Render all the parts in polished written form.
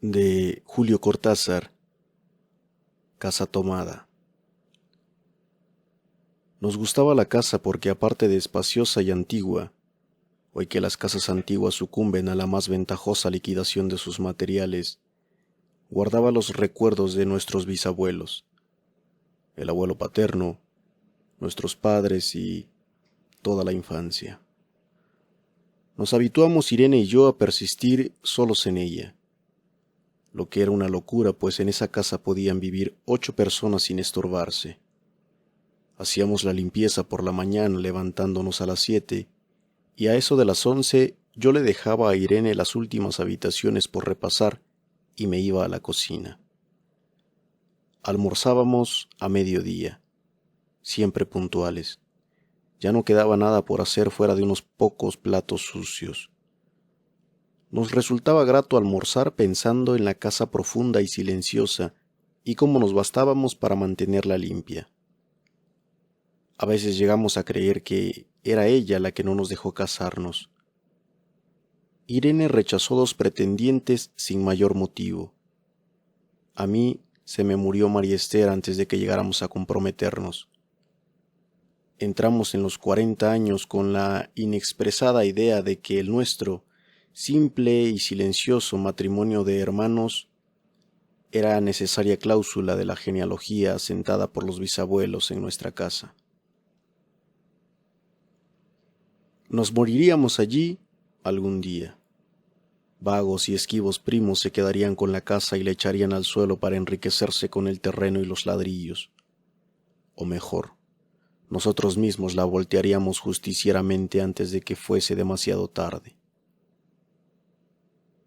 De Julio Cortázar, Casa Tomada. Nos gustaba la casa porque, aparte de espaciosa y antigua, hoy que las casas antiguas sucumben a la más ventajosa liquidación de sus materiales, guardaba los recuerdos de nuestros bisabuelos, el abuelo paterno, nuestros padres y toda la infancia. Nos habituamos Irene y yo a persistir solos en ella, lo que era una locura, pues en esa casa podían vivir 8 personas sin estorbarse. Hacíamos la limpieza por la mañana levantándonos a las 7, y a eso de las 11 yo le dejaba a Irene las últimas habitaciones por repasar y me iba a la cocina. Almorzábamos a mediodía, siempre puntuales. Ya no quedaba nada por hacer fuera de unos pocos platos sucios. Nos resultaba grato almorzar pensando en la casa profunda y silenciosa y cómo nos bastábamos para mantenerla limpia. A veces llegamos a creer que era ella la que no nos dejó casarnos. Irene rechazó 2 pretendientes sin mayor motivo. A mí se me murió María Esther antes de que llegáramos a comprometernos. Entramos en los 40 años con la inexpresada idea de que el nuestro, simple y silencioso matrimonio de hermanos, era necesaria cláusula de la genealogía asentada por los bisabuelos en nuestra casa. Nos moriríamos allí algún día. Vagos y esquivos primos se quedarían con la casa y la echarían al suelo para enriquecerse con el terreno y los ladrillos. O mejor, nosotros mismos la voltearíamos justicieramente antes de que fuese demasiado tarde.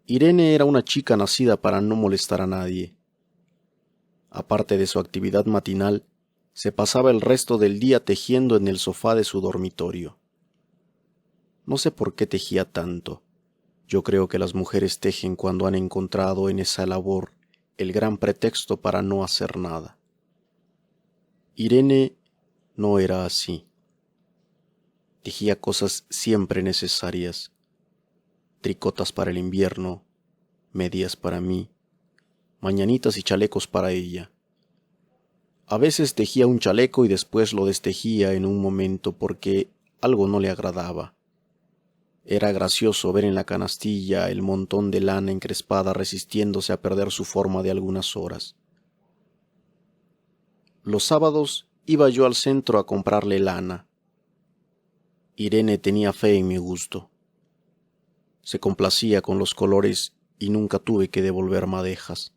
Irene era una chica nacida para no molestar a nadie. Aparte de su actividad matinal, se pasaba el resto del día tejiendo en el sofá de su dormitorio. No sé por qué tejía tanto. Yo creo que las mujeres tejen cuando han encontrado en esa labor el gran pretexto para no hacer nada. Irene no era así. Tejía cosas siempre necesarias. Tricotas para el invierno, medias para mí, mañanitas y chalecos para ella. A veces tejía un chaleco y después lo destejía en un momento porque algo no le agradaba. Era gracioso ver en la canastilla el montón de lana encrespada resistiéndose a perder su forma de algunas horas. Los sábados iba yo al centro a comprarle lana. Irene tenía fe en mi gusto. Se complacía con los colores y nunca tuve que devolver madejas.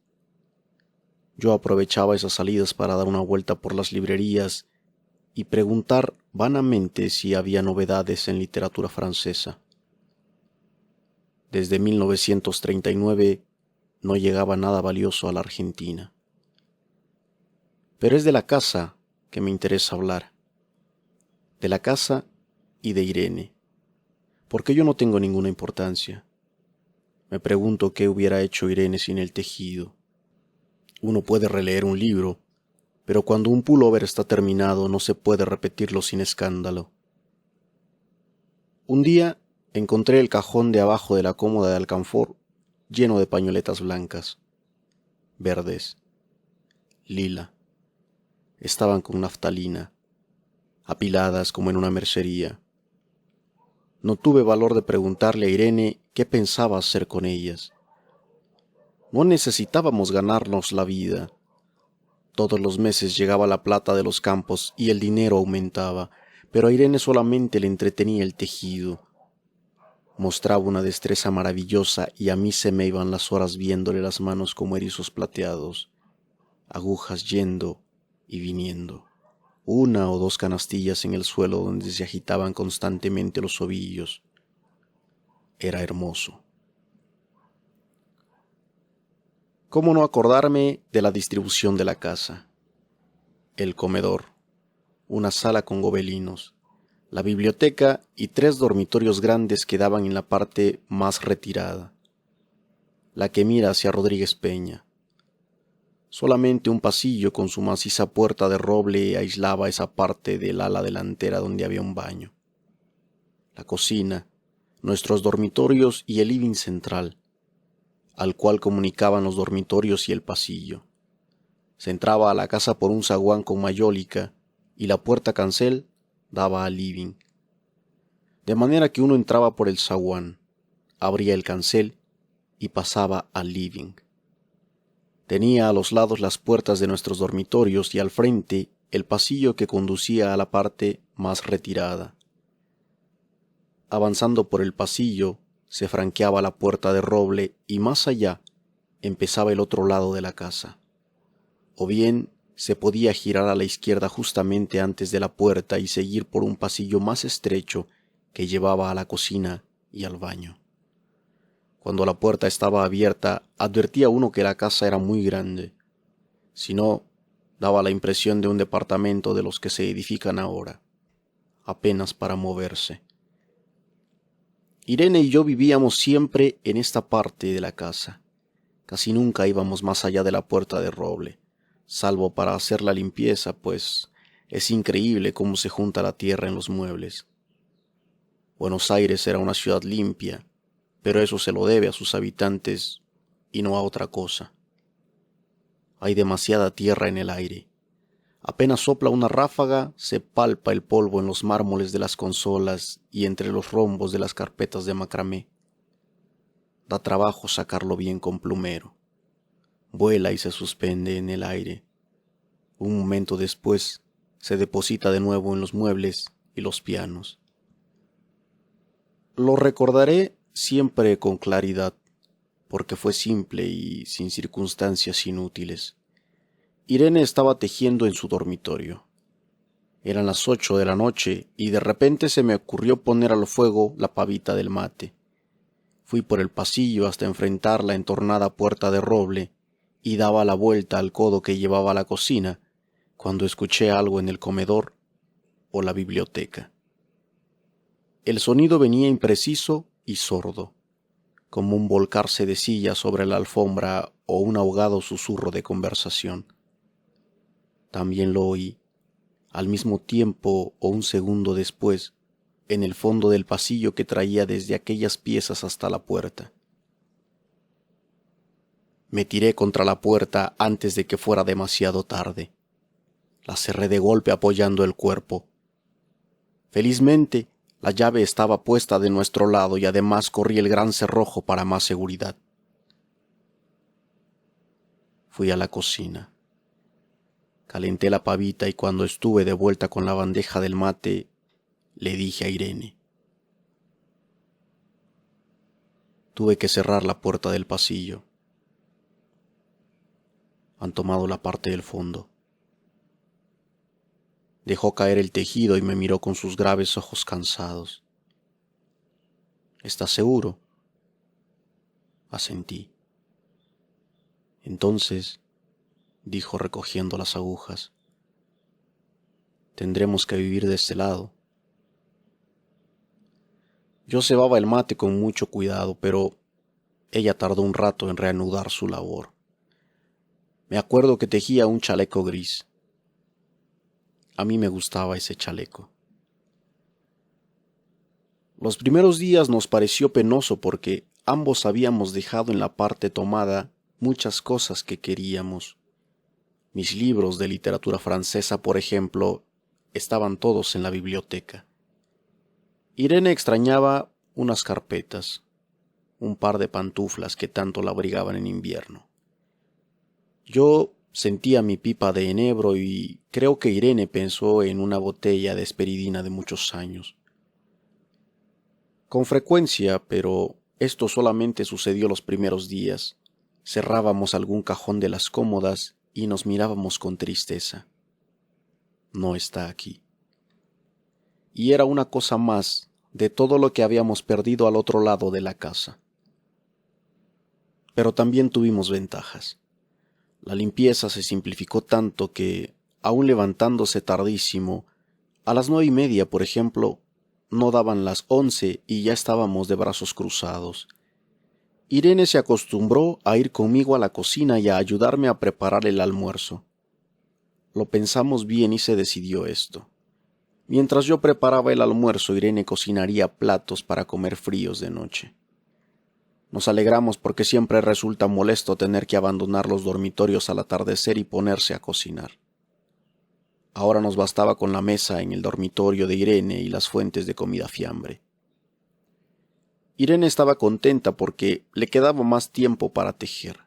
Yo aprovechaba esas salidas para dar una vuelta por las librerías y preguntar vanamente si había novedades en literatura francesa. Desde 1939 no llegaba nada valioso a la Argentina. Pero es de la casa que me interesa hablar. De la casa y de Irene. Porque yo no tengo ninguna importancia. Me pregunto qué hubiera hecho Irene sin el tejido. Uno puede releer un libro, pero cuando un pullover está terminado no se puede repetirlo sin escándalo. Un día encontré el cajón de abajo de la cómoda de alcanfor lleno de pañoletas blancas, verdes, lila. Estaban con naftalina, apiladas como en una mercería. No tuve valor de preguntarle a Irene qué pensaba hacer con ellas. No necesitábamos ganarnos la vida. Todos los meses llegaba la plata de los campos y el dinero aumentaba, pero a Irene solamente le entretenía el tejido. Mostraba una destreza maravillosa y a mí se me iban las horas viéndole las manos como erizos plateados, agujas yendo y viniendo, 1 o 2 canastillas en el suelo donde se agitaban constantemente los ovillos. Era hermoso. ¿Cómo no acordarme de la distribución de la casa? El comedor, una sala con gobelinos, la biblioteca y 3 dormitorios grandes que daban en la parte más retirada, la que mira hacia Rodríguez Peña. Solamente un pasillo con su maciza puerta de roble aislaba esa parte del ala delantera donde había un baño. La cocina, nuestros dormitorios y el living central. al cual comunicaban los dormitorios y el pasillo. Se entraba a la casa por un zaguán con mayólica y la puerta cancel daba al living. De manera que uno entraba por el zaguán, abría el cancel y pasaba al living. Tenía a los lados las puertas de nuestros dormitorios y al frente el pasillo que conducía a la parte más retirada. Avanzando por el pasillo, se franqueaba la puerta de roble y más allá empezaba el otro lado de la casa. O bien se podía girar a la izquierda justamente antes de la puerta y seguir por un pasillo más estrecho que llevaba a la cocina y al baño. Cuando la puerta estaba abierta, advertía uno que la casa era muy grande. Si no, daba la impresión de un departamento de los que se edifican ahora, apenas para moverse. Irene y yo vivíamos siempre en esta parte de la casa. Casi nunca íbamos más allá de la puerta de roble, salvo para hacer la limpieza, pues es increíble cómo se junta la tierra en los muebles. Buenos Aires era una ciudad limpia, pero eso se lo debe a sus habitantes y no a otra cosa. Hay demasiada tierra en el aire. Apenas sopla una ráfaga, se palpa el polvo en los mármoles de las consolas y entre los rombos de las carpetas de macramé. Da trabajo sacarlo bien con plumero. Vuela y se suspende en el aire. Un momento después, se deposita de nuevo en los muebles y los pianos. Lo recordaré siempre con claridad, porque fue simple y sin circunstancias inútiles. Irene estaba tejiendo en su dormitorio. Eran las 8 de la noche y de repente se me ocurrió poner al fuego la pavita del mate. Fui por el pasillo hasta enfrentar la entornada puerta de roble y daba la vuelta al codo que llevaba a la cocina cuando escuché algo en el comedor o la biblioteca. El sonido venía impreciso y sordo, como un volcarse de silla sobre la alfombra o un ahogado susurro de conversación. También lo oí, al mismo tiempo o un segundo después, en el fondo del pasillo que traía desde aquellas piezas hasta la puerta. Me tiré contra la puerta antes de que fuera demasiado tarde. La cerré de golpe apoyando el cuerpo. Felizmente, la llave estaba puesta de nuestro lado y además corrí el gran cerrojo para más seguridad. Fui a la cocina. Calenté la pavita y cuando estuve de vuelta con la bandeja del mate, le dije a Irene. Tuve que cerrar la puerta del pasillo. Han tomado la parte del fondo. Dejó caer el tejido y me miró con sus graves ojos cansados. ¿Estás seguro? Asentí. Entonces, dijo recogiendo las agujas, tendremos que vivir de este lado. Yo cebaba el mate con mucho cuidado, pero ella tardó un rato en reanudar su labor. Me acuerdo que tejía un chaleco gris. A mí me gustaba ese chaleco. Los primeros días nos pareció penoso porque ambos habíamos dejado en la parte tomada muchas cosas que queríamos. Mis libros de literatura francesa, por ejemplo, estaban todos en la biblioteca. Irene extrañaba unas carpetas, un par de pantuflas que tanto la abrigaban en invierno. Yo sentía mi pipa de enebro y creo que Irene pensó en una botella de esperidina de muchos años. Con frecuencia, pero esto solamente sucedió los primeros días, cerrábamos algún cajón de las cómodas y nos mirábamos con tristeza. No está aquí. Y era una cosa más de todo lo que habíamos perdido al otro lado de la casa. Pero también tuvimos ventajas. La limpieza se simplificó tanto que, aun levantándose tardísimo, a las 9:30, por ejemplo, no daban las 11 y ya estábamos de brazos cruzados. Irene se acostumbró a ir conmigo a la cocina y a ayudarme a preparar el almuerzo. Lo pensamos bien y se decidió esto. Mientras yo preparaba el almuerzo, Irene cocinaría platos para comer fríos de noche. Nos alegramos porque siempre resulta molesto tener que abandonar los dormitorios al atardecer y ponerse a cocinar. Ahora nos bastaba con la mesa en el dormitorio de Irene y las fuentes de comida fiambre. Irene estaba contenta porque le quedaba más tiempo para tejer.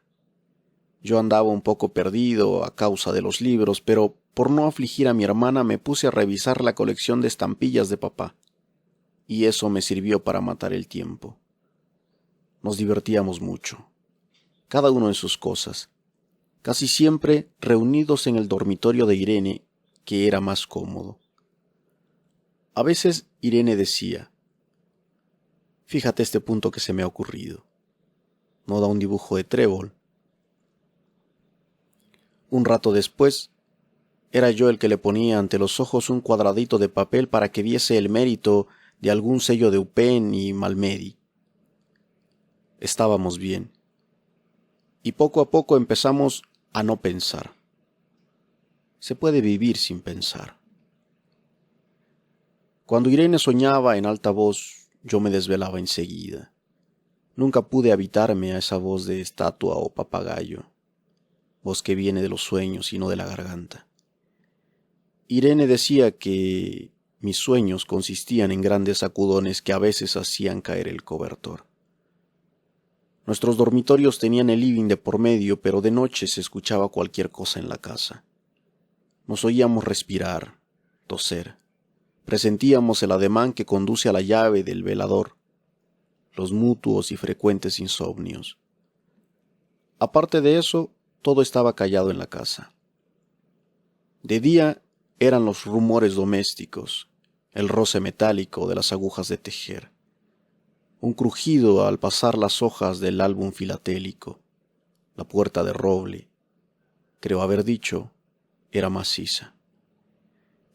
Yo andaba un poco perdido a causa de los libros, pero por no afligir a mi hermana me puse a revisar la colección de estampillas de papá, y eso me sirvió para matar el tiempo. Nos divertíamos mucho, cada uno en sus cosas, casi siempre reunidos en el dormitorio de Irene, que era más cómodo. A veces Irene decía: «Fíjate este punto que se me ha ocurrido. ¿No da un dibujo de trébol?». Un rato después, era yo el que le ponía ante los ojos un cuadradito de papel para que viese el mérito de algún sello de Upen y Malmedy. Estábamos bien, y poco a poco empezamos a no pensar. Se puede vivir sin pensar. Cuando Irene soñaba en alta voz, yo me desvelaba enseguida. Nunca pude habitarme a esa voz de estatua o papagayo, voz que viene de los sueños y no de la garganta. Irene decía que mis sueños consistían en grandes sacudones que a veces hacían caer el cobertor. Nuestros dormitorios tenían el living de por medio, pero de noche se escuchaba cualquier cosa en la casa. Nos oíamos respirar, toser. Presentíamos el ademán que conduce a la llave del velador, los mutuos y frecuentes insomnios. Aparte de eso, todo estaba callado en la casa. De día eran los rumores domésticos, el roce metálico de las agujas de tejer, un crujido al pasar las hojas del álbum filatélico, la puerta de roble, creo haber dicho, era maciza.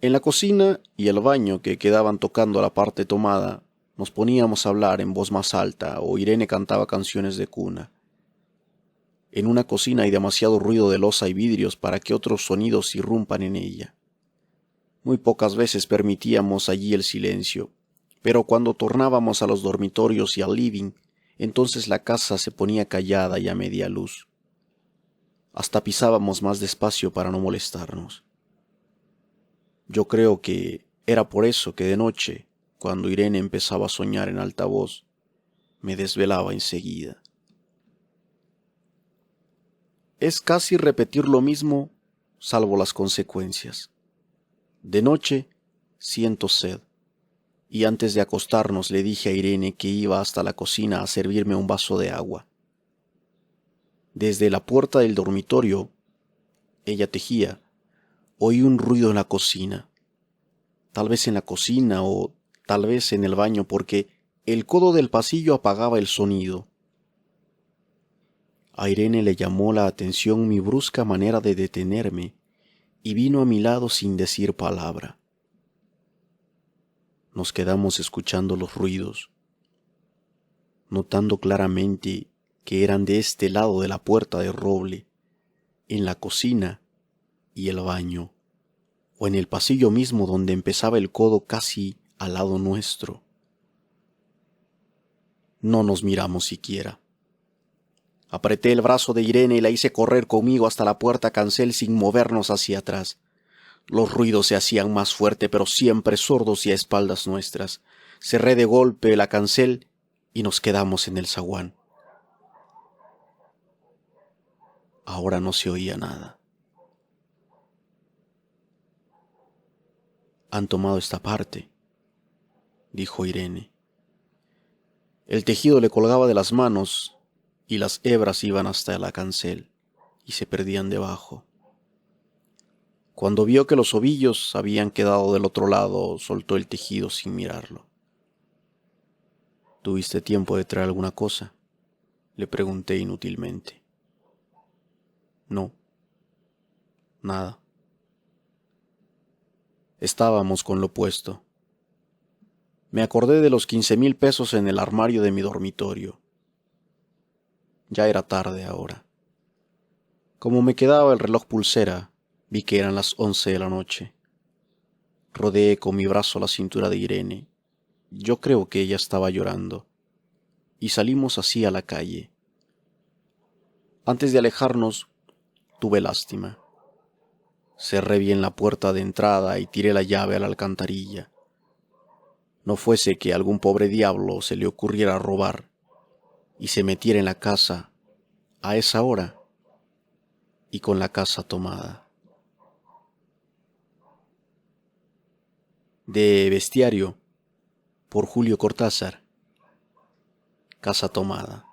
En la cocina y el baño que quedaban tocando a la parte tomada, nos poníamos a hablar en voz más alta o Irene cantaba canciones de cuna. En una cocina hay demasiado ruido de loza y vidrios para que otros sonidos irrumpan en ella. Muy pocas veces permitíamos allí el silencio, pero cuando tornábamos a los dormitorios y al living, entonces la casa se ponía callada y a media luz. Hasta pisábamos más despacio para no molestarnos. Yo creo que era por eso que de noche, cuando Irene empezaba a soñar en alta voz, me desvelaba enseguida. Es casi repetir lo mismo, salvo las consecuencias. De noche siento sed, y antes de acostarnos le dije a Irene que iba hasta la cocina a servirme un vaso de agua. Desde la puerta del dormitorio, ella tejía, oí un ruido en la cocina. Tal vez en la cocina o tal vez en el baño, porque el codo del pasillo apagaba el sonido. A Irene le llamó la atención mi brusca manera de detenerme y vino a mi lado sin decir palabra. Nos quedamos escuchando los ruidos, notando claramente que eran de este lado de la puerta de roble, en la cocina y el baño, o en el pasillo mismo donde empezaba el codo casi al lado nuestro. No nos miramos siquiera. Apreté el brazo de Irene y la hice correr conmigo hasta la puerta cancel sin movernos hacia atrás. Los ruidos se hacían más fuerte, pero siempre sordos y a espaldas nuestras. Cerré de golpe la cancel y nos quedamos en el zaguán. Ahora no se oía nada. «Han tomado esta parte», dijo Irene. El tejido le colgaba de las manos y las hebras iban hasta la cancel y se perdían debajo. Cuando vio que los ovillos habían quedado del otro lado, soltó el tejido sin mirarlo. «¿Tuviste tiempo de traer alguna cosa?», le pregunté inútilmente. «No, nada». Estábamos con lo puesto. Me acordé de los 15,000 pesos en el armario de mi dormitorio. Ya era tarde ahora. Como me quedaba el reloj pulsera, vi que eran las 11 de la noche. Rodeé con mi brazo la cintura de Irene. Yo creo que ella estaba llorando. y salimos así a la calle. Antes de alejarnos, tuve lástima. Cerré bien la puerta de entrada y tiré la llave a la alcantarilla. No fuese que algún pobre diablo se le ocurriera robar y se metiera en la casa a esa hora y con la casa tomada. De Bestiario, por Julio Cortázar. Casa tomada.